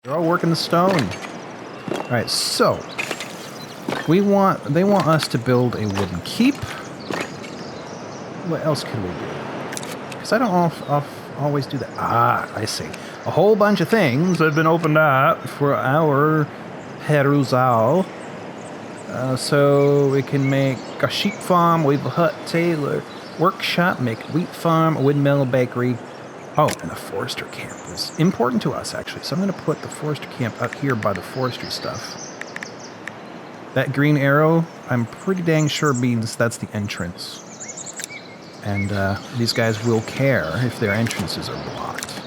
They're all working the stone. All right, so they want us to build a wooden keep. What else can we do? Because I don't always do that. Ah, I see. A whole bunch of things have been opened up for our perusal. So we can make a sheep farm, weave a hut, tailor, workshop, make a wheat farm, a windmill, bakery. Oh, and a forester camp is important to us, actually. So I'm going to put the forester camp up here by the forestry stuff. That green arrow, I'm pretty dang sure means that's the entrance. And these guys will care if their entrances are blocked,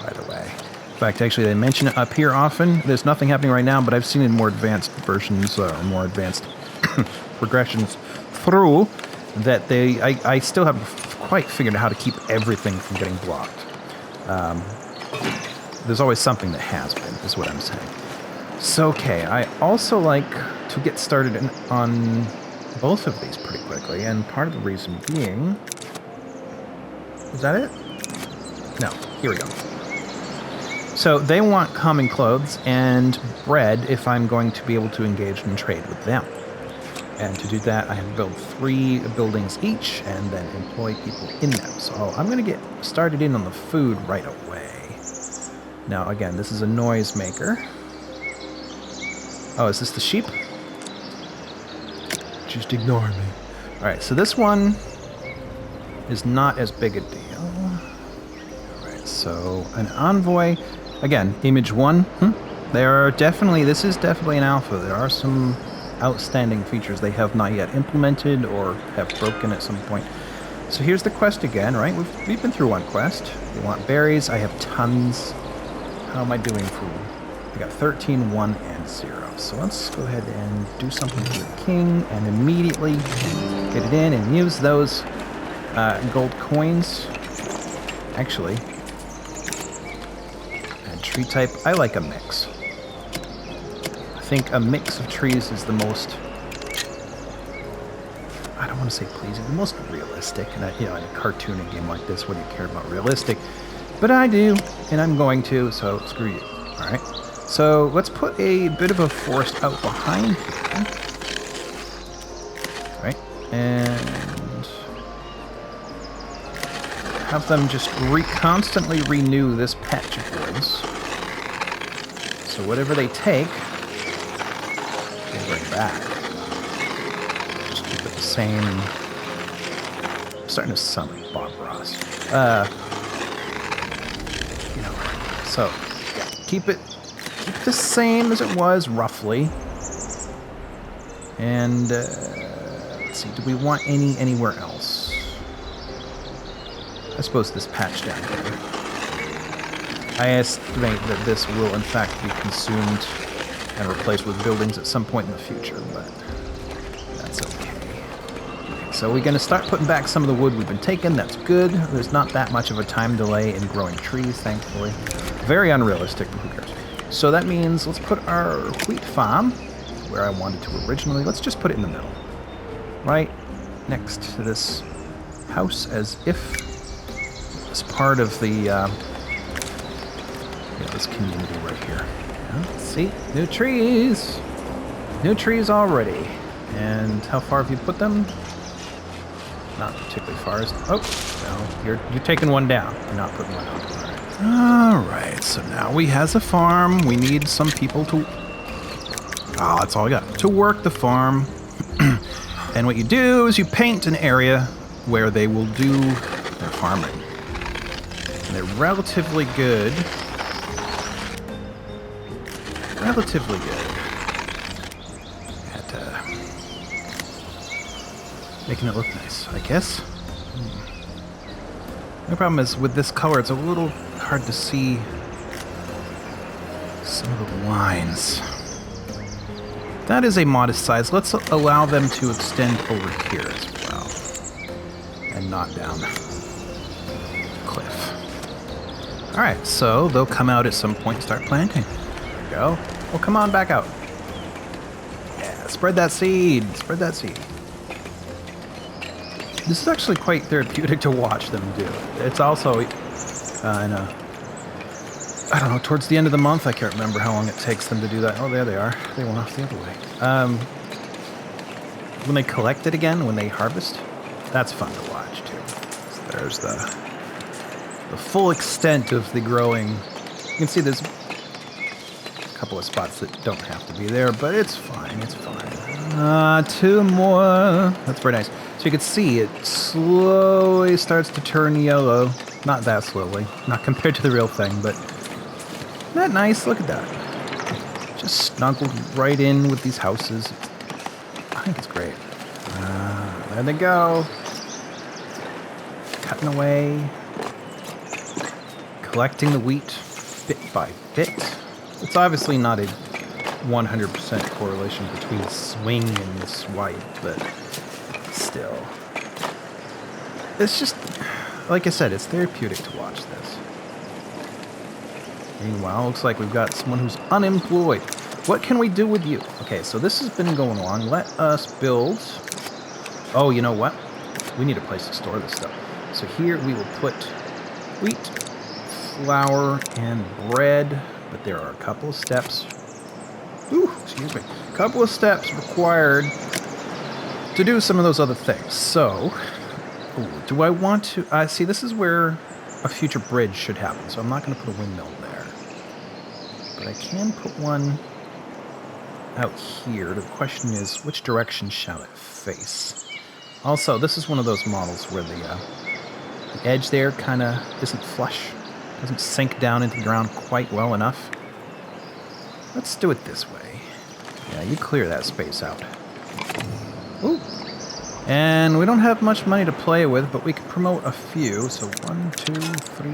by the way. In fact, actually, they mention it up here often. There's nothing happening right now, but I've seen in more advanced versions, or more advanced progressions through, that I still haven't quite figured out how to keep everything from getting blocked. There's always something that has been, is what I'm saying. So, okay, I also like to get started on both of these pretty quickly, and part of the reason being... Is that it? No, here we go. So they want common clothes and bread if I'm going to be able to engage in trade with them. And to do that, I have to build 3 buildings each and then employ people in them. So I'm going to get started in on the food right away. Now, again, this is a noise maker. Oh, is this the sheep? Just ignore me. All right, so this one is not as big a deal. All right, so an envoy. Again, image 1. This is definitely an alpha. There are some outstanding features they have not yet implemented or have broken at some point. So here's the quest again, right? We've been through one quest. We want berries. I have tons. How am I doing for... I got 13, 1, and 0. So let's go ahead and do something for the king and immediately get it in and use those gold coins. Actually, and tree type, I like a mix. I think a mix of trees is the most, I don't want to say pleasing, the most realistic. And in a cartoony game like this, what do you care about realistic? But I do, and I'm going to, so screw you. All right. So let's put a bit of a forest out behind here. Right? And have them just constantly renew this patch of woods. So whatever they take, they bring back. Just keep it the same. I'm starting to sound like Bob Ross. So yeah, keep it the same as it was, roughly. And, let's see, do we want anywhere else? I suppose this patch down here. I estimate that this will, in fact, be consumed and replaced with buildings at some point in the future, but that's okay. So we're going to start putting back some of the wood we've been taking. That's good. There's not that much of a time delay in growing trees, thankfully. Very unrealistic, but who cares? So that means let's put our wheat farm where I wanted to originally. Let's just put it in the middle. Right next to this house, as if it's part of the this community right here. Yeah, see? New trees! New trees already. And how far have you put them? Not particularly far. Oh, no. You're taking one down. You're not putting one up. Alright, so now we has a farm. We need some people to... Oh, that's all I got. To work the farm. And what you do is you paint an area where they will do their farming. And they're relatively good. At making it look nice, I guess. The problem is with this color, it's a little hard to see some of the lines. That is a modest size. Let's allow them to extend over here as well. And not down the cliff. Alright, so they'll come out at some point and start planting. There we go. Well, come on back out. Yeah, spread that seed. Spread that seed. This is actually quite therapeutic to watch them do. It's also in a I don't know, towards the end of the month. I can't remember how long it takes them to do that. Oh, there they are. They went off the other way. When they collect it again, when they harvest, that's fun to watch too. So there's the full extent of the growing. You can see there's a couple of spots that don't have to be there, but it's fine. It's fine. 2 more. That's very nice. So you can see it slowly starts to turn yellow. Not that slowly, not compared to the real thing, but isn't that nice? Look at that. Just snuggled right in with these houses. I think it's great. There they go. Cutting away. Collecting the wheat bit by bit. It's obviously not a 100% correlation between swing and swipe, but still. It's just, like I said, it's therapeutic to watch this. Meanwhile, looks like we've got someone who's unemployed. What can we do with you? Okay, so this has been going on. Let us build... Oh, you know what? We need a place to store this stuff. So here we will put wheat, flour, and bread. But there are a couple of steps. Ooh, excuse me. A couple of steps required to do some of those other things. So, ooh, do I want to... see, this is where a future bridge should happen. So I'm not going to put a windmill there. But I can put one out here. The question is, which direction shall it face? Also, this is one of those models where the edge there kind of isn't flush. Doesn't sink down into the ground quite well enough. Let's do it this way. Yeah, you clear that space out. Ooh. And we don't have much money to play with, but we can promote a few. So 1, 2, 3...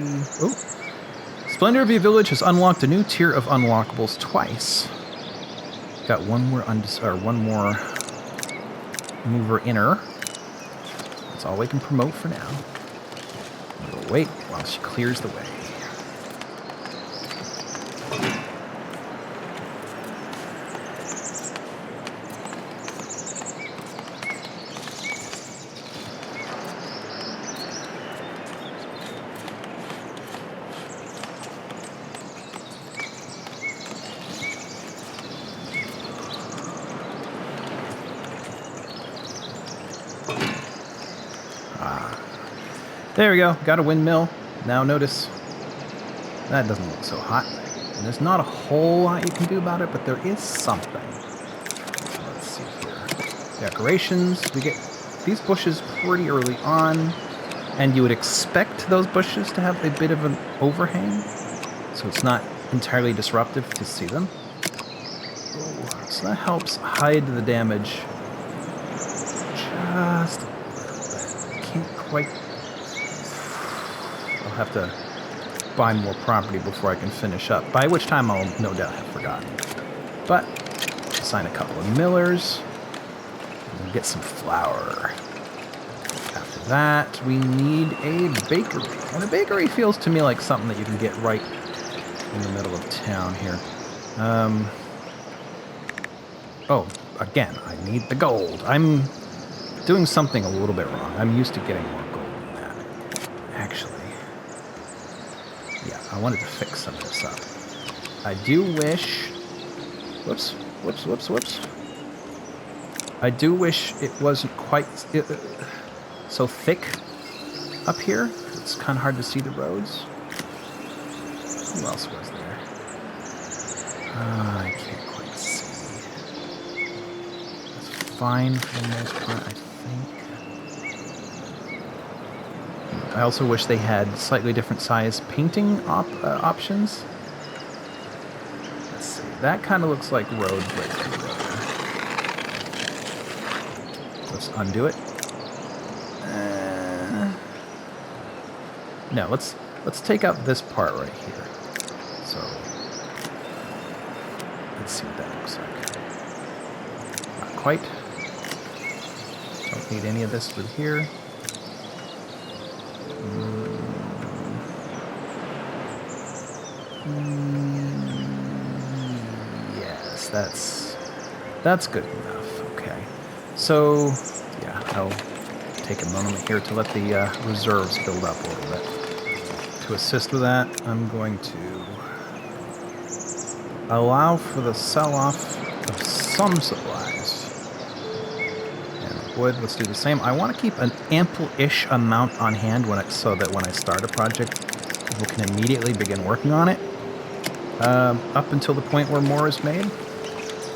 Ooh. Splendor of your village has unlocked a new tier of unlockables twice. Got one more mover inner. That's all we can promote for now. We'll wait while she clears the way. There we go, got a windmill. Now notice, that doesn't look so hot. And there's not a whole lot you can do about it, but there is something. Let's see here. Decorations, we get these bushes pretty early on, and you would expect those bushes to have a bit of an overhang, so it's not entirely disruptive to see them. Ooh, so that helps hide the damage just a little bit. Can't quite... I'll have to buy more property before I can finish up, by which time I'll no doubt have forgotten. But assign a couple of millers and get some flour. After that, we need a bakery. And a bakery feels to me like something that you can get right in the middle of town here. Oh, again, I need the gold. I'm doing something a little bit wrong. I'm used to getting more gold than that. Actually, yeah, I wanted to fix some of this up. I do wish... Whoops. I do wish it wasn't quite so thick up here. It's kind of hard to see the roads. Who else was there? I can't quite see. That's fine for the most part, I think. I also wish they had slightly different size painting options. Let's see. That kind of looks like road breakthrough road. Let's undo it. No, let's take out this part right here. So let's see what that looks like. Not quite. Don't need any of this through here. Yes, that's good enough. Okay. So yeah, I'll take a moment here to let the reserves build up a little bit. To assist with that, I'm going to allow for the sell-off of some supplies. And wood, let's do the same. I want to keep an ample-ish amount on hand so that when I start a project, people can immediately begin working on it. Up until the point where more is made.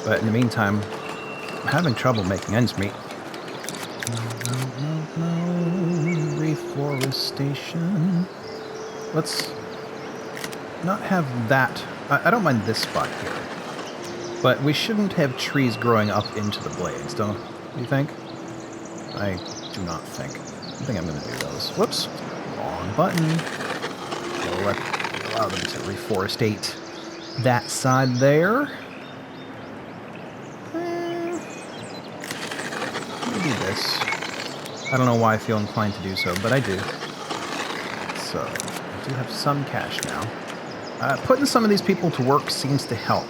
But in the meantime, I'm having trouble making ends meet. No, reforestation. Let's not have that. I don't mind this spot here. But we shouldn't have trees growing up into the blades, don't you think? I do not think. I think I'm going to do those. Whoops. Wrong button. Allow them to reforestate that side there. Maybe this. I don't know why I feel inclined to do so, but I do. So, I do have some cash now. Putting some of these people to work seems to help.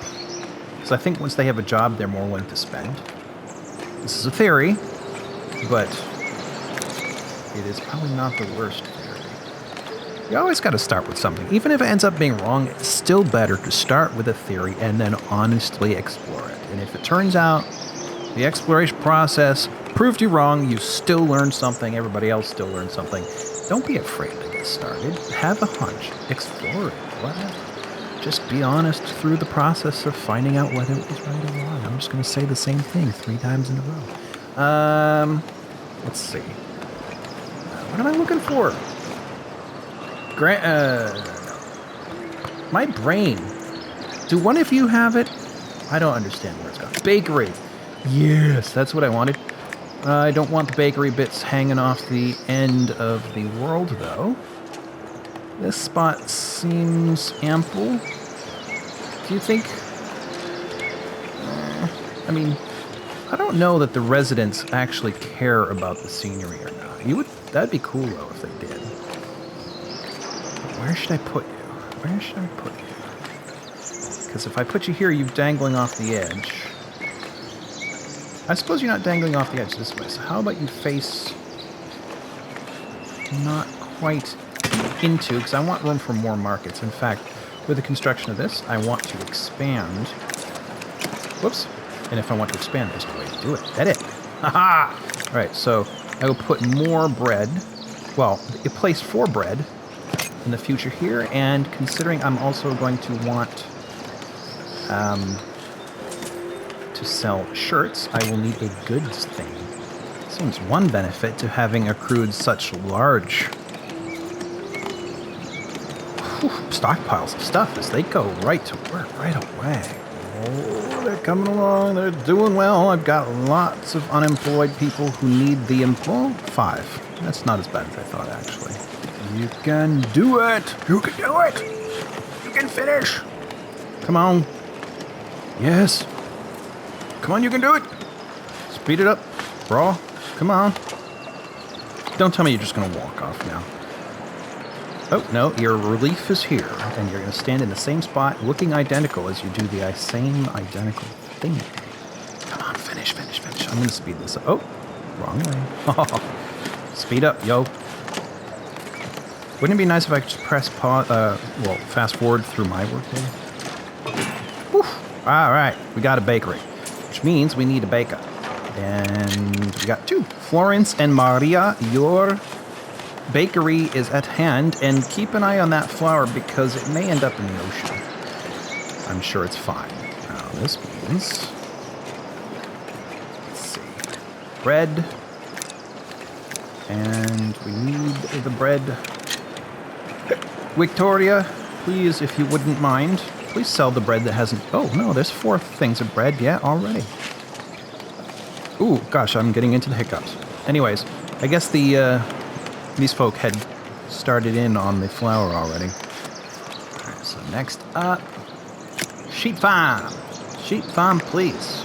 Because I think once they have a job, they're more willing to spend. This is a theory, but it is probably not the worst theory. You always got to start with something. Even if it ends up being wrong, it's still better to start with a theory and then honestly explore it. And if it turns out the exploration process proved you wrong, you still learned something, everybody else still learned something, don't be afraid to get started. Have a hunch. Explore it. Whatever. Just be honest through the process of finding out whether it was right or wrong. I'm just going to say the same thing 3 times in a row. Let's see. What am I looking for? My brain. Do one of you have it? I don't understand where it's gone. Bakery. Yes, that's what I wanted. I don't want the bakery bits hanging off the end of the world, though. This spot seems ample. Do you think... I mean, I don't know that the residents actually care about the scenery or not. That'd be cool, though, if they did. But where should I put you? Where should I put you? Because if I put you here, you're dangling off the edge. I suppose you're not dangling off the edge this way, so how about you face... not quite into, because I want room for more markets. In fact, with the construction of this, I want to expand. Whoops. And if I want to expand, there's a way to do it. Edit. Haha! Alright, so I will put more bread. Well, it placed 4 bread in the future here, and considering I'm also going to want to sell shirts, I will need a goods thing. Seems one benefit to having accrued such large stockpiles of stuff is they go right to work right away. Oh, they're coming along. They're doing well. I've got lots of unemployed people who need the employ. 5. That's not as bad as I thought, actually. You can do it. You can do it. You can finish. Come on. Yes. Come on, you can do it. Speed it up, bro. Come on. Don't tell me you're just going to walk off now. Oh, no, your relief is here, and you're going to stand in the same spot, looking identical as you do the same identical thing. Come on, finish. I'm going to speed this up. Oh, wrong way. Speed up, yo. Wouldn't it be nice if I could just press pause, fast forward through my workday? Whew. All right, we got a bakery, which means we need a baker. And we got 2. Florence and Maria, your bakery is at hand, and keep an eye on that flour because it may end up in the ocean. I'm sure it's fine. Now this means, let's see, bread, and we need the bread. Victoria, please, if you wouldn't mind, please sell the bread that hasn't... Oh, no, there's 4 things of bread, yeah, already. Ooh, gosh, I'm getting into the hiccups. Anyways, I guess these folk had started in on the flour already. Alright, so next up, sheep farm. Sheep farm, please.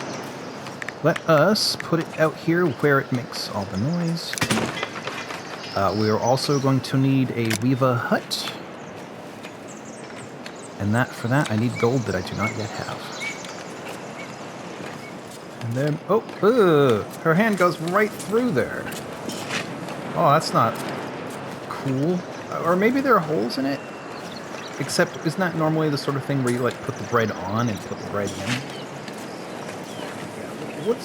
Let us put it out here where it makes all the noise. We are also going to need a weaver hut. And for that, I need gold that I do not yet have. And then, her hand goes right through there. Oh, that's not cool. Or maybe there are holes in it? Except, isn't that normally the sort of thing where you like put the bread on and put the bread in? What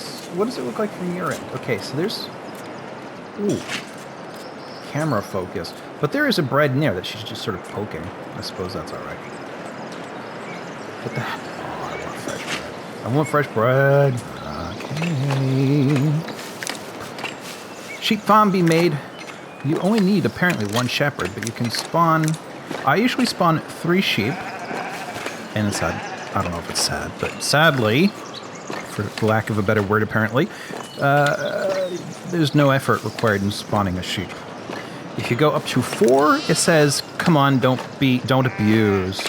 does it look like from your end? Okay, so there's... Ooh. Camera focus. But there is a bread in there that she's just sort of poking. I suppose that's alright. What the heck? Oh, I want fresh bread. I want fresh bread. Okay. Sheep farm be made. You only need apparently one shepherd, but you can spawn... I usually spawn 3 sheep. And it's sad. I don't know if it's sad, but sadly, for lack of a better word apparently, there's no effort required in spawning a sheep. If you go up to 4, it says, come on, don't abuse.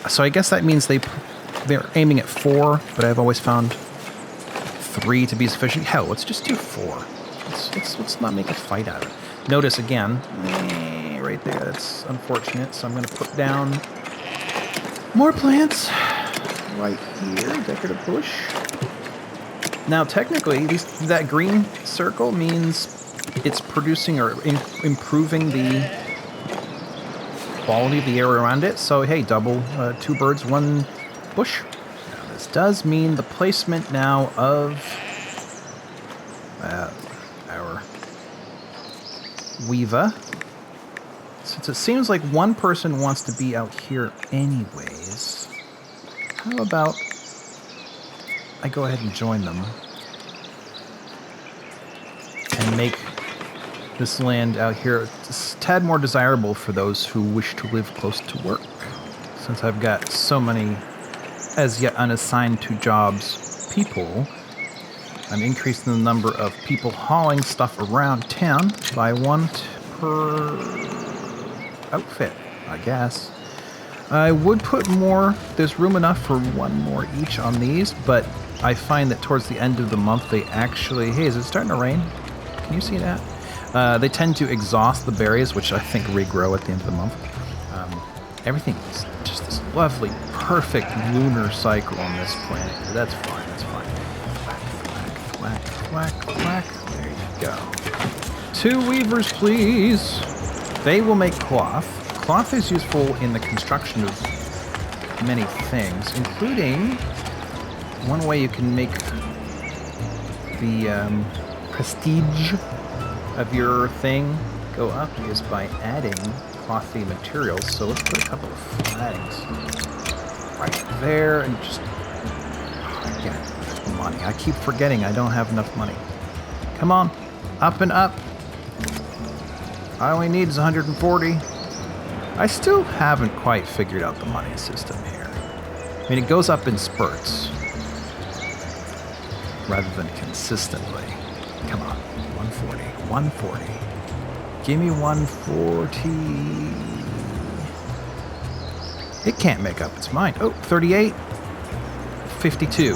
So I guess that means they're aiming at 4, but I've always found 3 to be sufficient. Hell, let's just do 4. Let's not make a fight out of it. Notice again, right there, that's unfortunate. So I'm going to put down more plants right here, decorative bush. Now, technically, that green circle means it's producing or improving the quality of the air around it. So, hey, double 2 birds, 1 bush. Now, this does mean the placement now of our weaver. Since it seems like one person wants to be out here anyways, how about I go ahead and join them and make this land out here a tad more desirable for those who wish to live close to work. Since I've got so many as yet unassigned to jobs people, I'm increasing the number of people hauling stuff around town by 1 per outfit, I guess. I would put more. There's room enough for 1 more each on these, but I find that towards the end of the month they actually... Hey, is it starting to rain? Can you see that? They tend to exhaust the berries, which I think regrow at the end of the month. Everything is just this lovely, perfect lunar cycle on this planet. That's fine, that's fine. Whack, whack, whack, whack. There you go. 2 weavers, please. They will make cloth. Cloth is useful in the construction of many things, including one way you can make the prestige of your thing go up is by adding clothy materials. So let's put a couple of flags right there and just... Again, money. I keep forgetting I don't have enough money. Come on, up and up. I only need is 140. I still haven't quite figured out the money system here. I mean, it goes up in spurts rather than consistently. Come on, 140, 140. Give me 140. It can't make up its mind. Oh, 38. 52.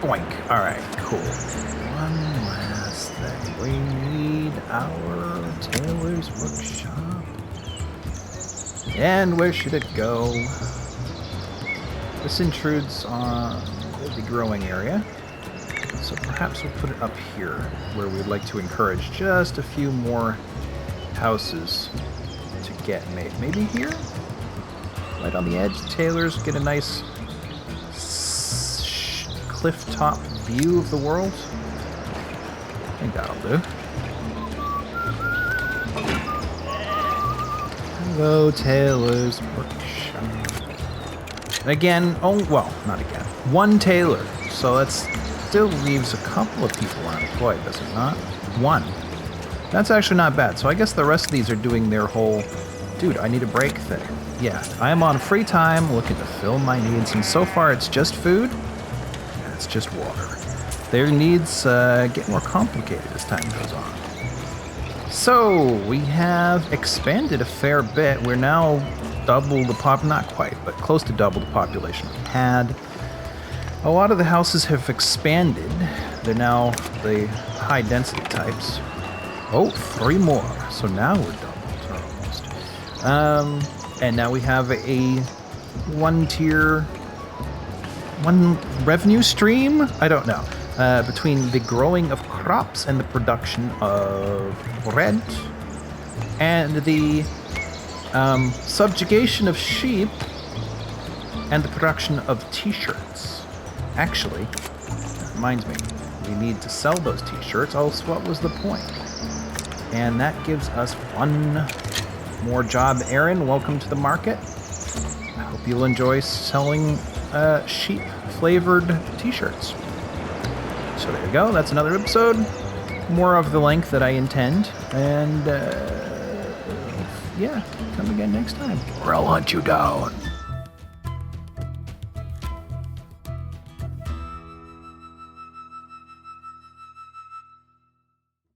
Boink. All right, cool. One last thing. We need our tailor's workshop. And where should it go? This intrudes on the growing area. So perhaps we'll put it up here, where we'd like to encourage just a few more houses to get made. Maybe here? Right on the edge. Tailors get a nice cliff-top view of the world. I think that'll do. Hello, Tailor's Workshop. Again, oh, well, not again. 1 tailor. So that still leaves a couple of people unemployed, does it not? 1. That's actually not bad. So I guess the rest of these are doing their whole, dude, I need a break thing. Yeah, I am on free time looking to fill my needs, and so far it's just food, and it's just water. Their needs get more complicated as time goes on. So, we have expanded a fair bit. We're now double the not quite, but close to double the population we had. A lot of the houses have expanded. They're now the high density types. Oh, 3 more. So now we're doubled, almost. And now we have a 1 tier, 1 revenue stream? I don't know. Between the growing of crops and the production of bread, and the Subjugation of sheep and the production of t-shirts. Actually, that reminds me, we need to sell those t-shirts, else what was the point? And that gives us one more job. Aaron, welcome to the market. I hope you'll enjoy selling sheep-flavored t-shirts. So there you go, that's another episode. More of the length that I intend. And, yeah, come again next time. Or I'll hunt you down.